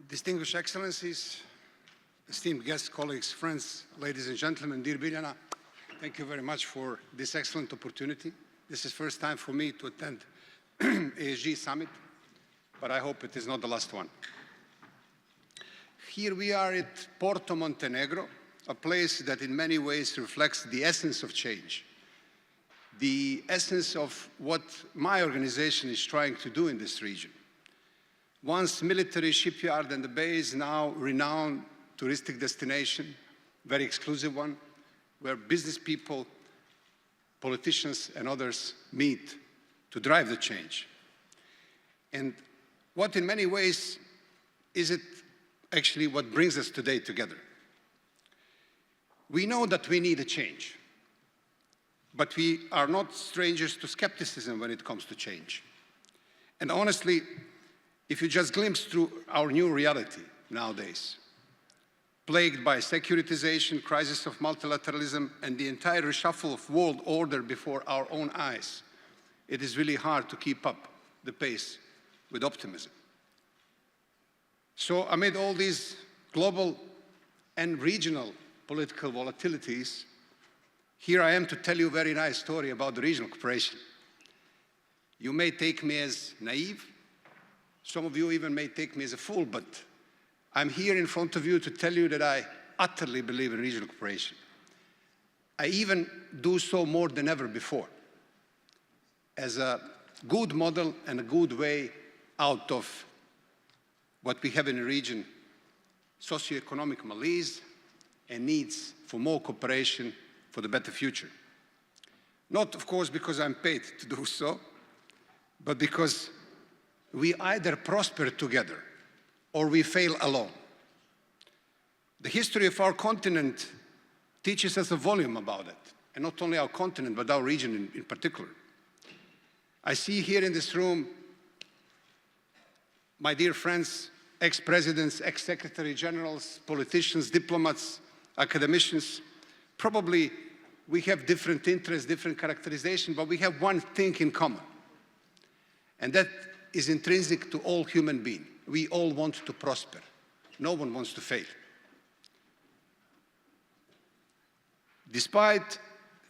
Distinguished Excellencies, esteemed guests, colleagues, friends, ladies and gentlemen, dear Biljana, thank you very much for this excellent opportunity. This is the first time for me to attend ESG Summit, but I hope it is not the last one. Here we are at Porto, Montenegro, a place that in many ways reflects the essence of change, the essence of what my organization is trying to do in this region. Once military shipyard and the base, now renowned touristic destination, very exclusive one, where business people, politicians and others meet to drive the change. And what in many ways is it actually what brings us today together. We know that we need a change, but we are not strangers to skepticism when it comes to change. And honestly, if you just glimpse through our new reality nowadays, plagued by securitization, crisis of multilateralism, and the entire reshuffle of world order before our own eyes, it is really hard to keep up the pace with optimism. So amid all these global and regional political volatilities, here I am to tell you a very nice story about the regional cooperation. You may take me as naive, some of you even may take me as a fool, but I'm here in front of you to tell you that I utterly believe in regional cooperation. I even do so more than ever before, as a good model and a good way out of what we have in the region, socioeconomic malaise and needs for more cooperation for the better future. Not, of course, because I'm paid to do so, but because we either prosper together or we fail alone. The history of our continent teaches us a volume about it, and not only our continent, but our region in particular. I see here in this room my dear friends, ex-presidents, ex-secretary generals, politicians, diplomats, academicians. Probably we have different interests, different characterization, but we have one thing in common, and that is intrinsic to all human beings. We all want to prosper. No one wants to fail. Despite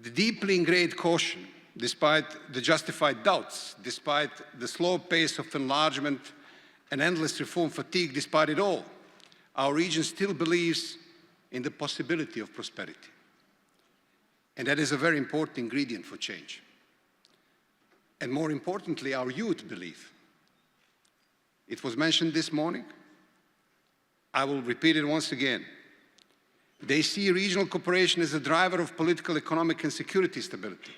the deeply ingrained caution, despite the justified doubts, despite the slow pace of enlargement and endless reform fatigue, despite it all, our region still believes in the possibility of prosperity. And that is a very important ingredient for change. And more importantly, our youth believe. It was mentioned this morning. I will repeat it once again. They see regional cooperation as a driver of political, economic, and security stability.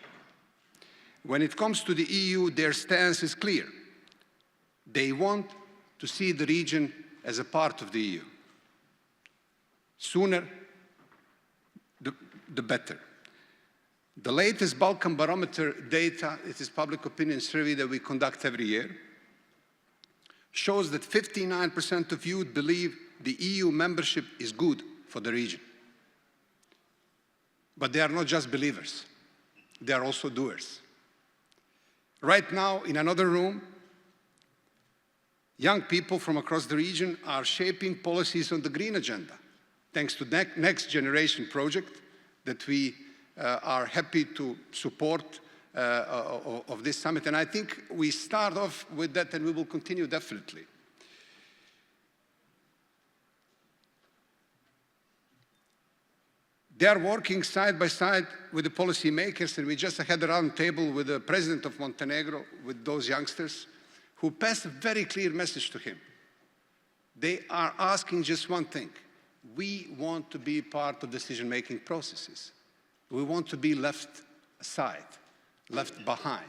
When it comes to the EU, their stance is clear. They want to see the region as a part of the EU. Sooner, the better. The latest Balkan Barometer data, it is public opinion survey that we conduct every year, shows that 59% of youth believe the EU membership is good for the region. But they are not just believers, they are also doers. Right now, in another room, young people from across the region are shaping policies on the green agenda, thanks to the Next Generation project that we are happy to support of this summit. And I think we start off with that and we will continue definitely. They are working side by side with the policymakers, and we just had a round table with the President of Montenegro, with those youngsters, who passed a very clear message to him. They are asking just one thing. We want to be part of decision-making processes. We want to be left aside, left behind.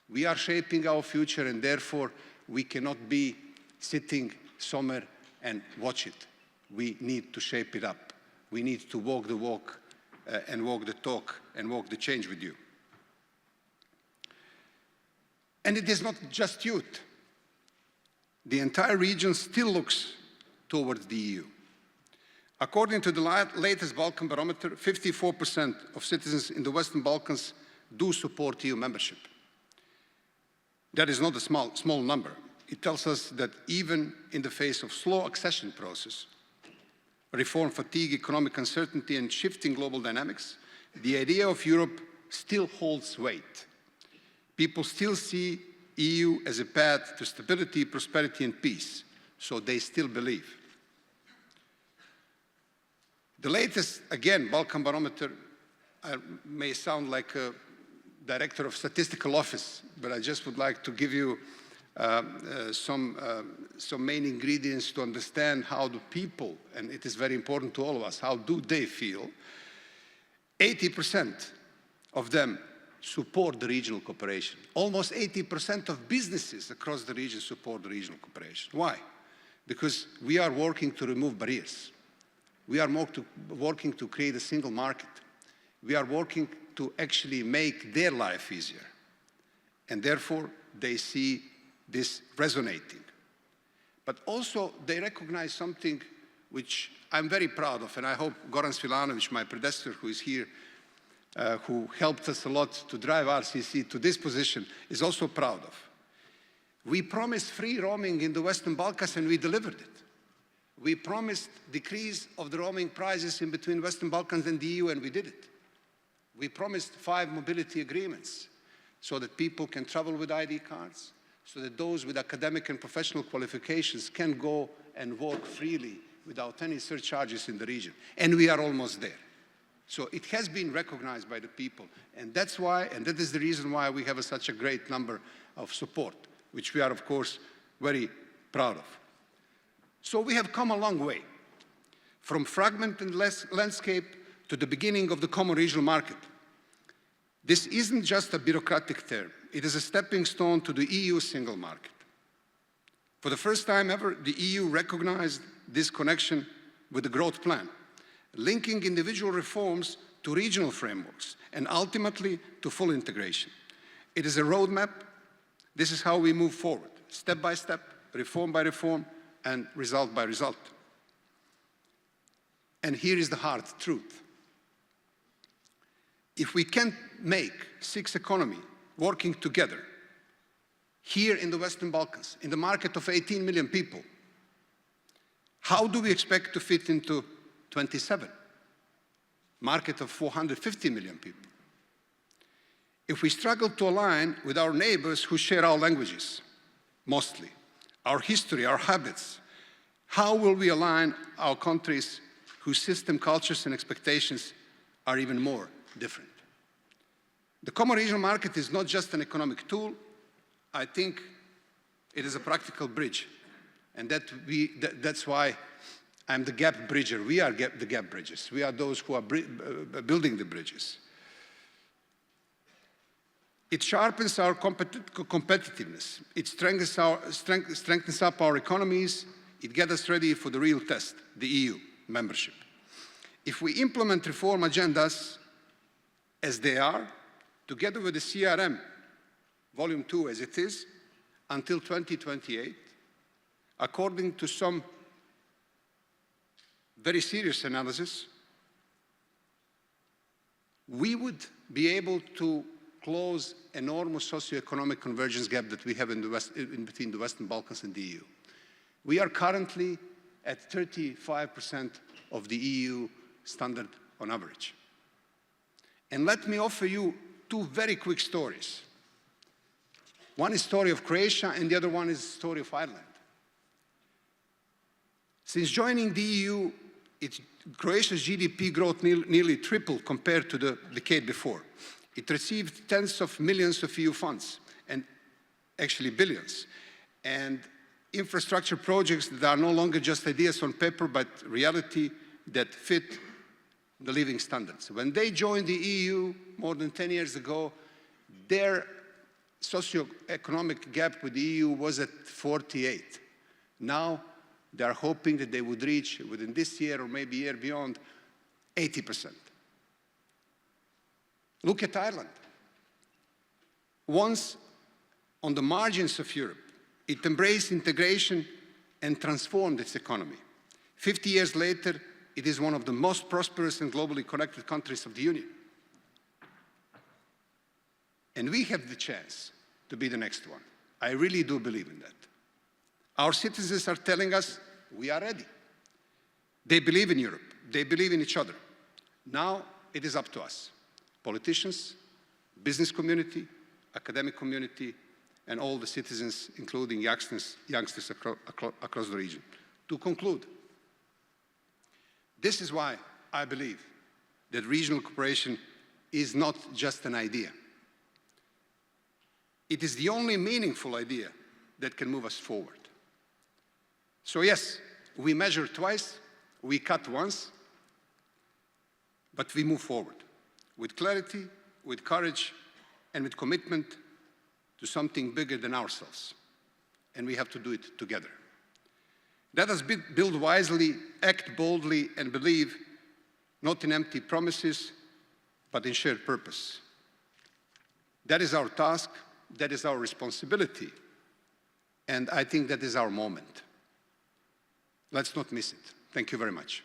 We are shaping our future, and therefore we cannot be sitting somewhere and watch it. We need to shape it up. We need to walk the walk and walk the talk and walk the change with you. And it is not just youth. The entire region still looks towards the EU. According to the latest Balkan Barometer, 54% of citizens in the Western Balkans do support EU membership. That is not a small number. it tells us that even in the face of slow accession process, reform fatigue, economic uncertainty, and shifting global dynamics, the idea of Europe still holds weight. People still see EU as a path to stability, prosperity, and peace, so they still believe. The latest, again, Balkan barometer, I may sound like a director of statistical office, but I just would like to give you some main ingredients to understand how the people, and it is very important to all of us, how do they feel. 80% of them support the regional cooperation. Almost 80% of businesses across the region support the regional cooperation. Why? Because we are working to remove barriers. We are working to create a single market. We are working to actually make their life easier. And therefore, they see this resonating. But also, they recognize something which I'm very proud of, and I hope Goran Svilanovic, my predecessor, who is here, who helped us a lot to drive RCC to this position, is also proud of. We promised free roaming in the Western Balkans, and we delivered it. We promised decrease of the roaming prices in between Western Balkans and the EU, and we did it. We promised 5 mobility agreements so that people can travel with ID cards, so that those with academic and professional qualifications can go and work freely without any surcharges in the region. And we are almost there. So it has been recognized by the people. And that's why, and that is the reason why we have such a great number of support, which we are, of course, very proud of. So we have come a long way, from fragmented landscape to the beginning of the common regional market. This isn't just a bureaucratic term. It is a stepping stone to the EU single market. For the first time ever, the EU recognized this connection with the growth plan, linking individual reforms to regional frameworks and ultimately to full integration. It is a roadmap. This is how we move forward, step by step, reform by reform, and result by result. And here is the hard truth. If we can't make 6 economies working together here in the Western Balkans, in the market of 18 million people, how do we expect to fit into 27, market of 450 million people? If we struggle to align with our neighbors who share our languages, mostly, our history, our habits, how will we align our countries whose system, cultures, and expectations are even more different? The common regional market is not just an economic tool. I think it is a practical bridge. And that's why I'm the gap bridger. We are the gap bridges. We are those who are building the bridges. It sharpens our competitiveness. It strengthens up our economies. It gets us ready for the real test, the EU membership. If we implement reform agendas as they are, together with the CRM, Volume 2 as it is, until 2028, according to some very serious analysis, we would be able to close enormous socioeconomic convergence gap that we have in between the Western Balkans and the EU. We are currently at 35% of the EU standard on average. And let me offer you 2 very quick stories. One is the story of Croatia, and the other one is the story of Ireland. Since joining the EU, Croatia's GDP growth nearly tripled compared to the decade before. It received tens of millions of EU funds, and actually billions. And infrastructure projects that are no longer just ideas on paper, but reality that fit the living standards. When they joined the EU more than 10 years ago, their socioeconomic gap with the EU was at 48. Now, they are hoping that they would reach, within this year or maybe a year beyond, 80%. Look at Ireland. Once on the margins of Europe, it embraced integration and transformed its economy. 50 years later, it is one of the most prosperous and globally connected countries of the Union. And we have the chance to be the next one. I really do believe in that. Our citizens are telling us we are ready. They believe in Europe. They believe in each other. Now it is up to us, politicians, business community, academic community, and all the citizens, including youngsters across the region. To conclude, this is why I believe that regional cooperation is not just an idea. It is the only meaningful idea that can move us forward. So yes, we measure twice, we cut once, but we move forward with clarity, with courage, and with commitment to something bigger than ourselves. And we have to do it together. Let us build wisely, act boldly, and believe not in empty promises, but in shared purpose. That is our task, that is our responsibility, and I think that is our moment. Let's not miss it. Thank you very much.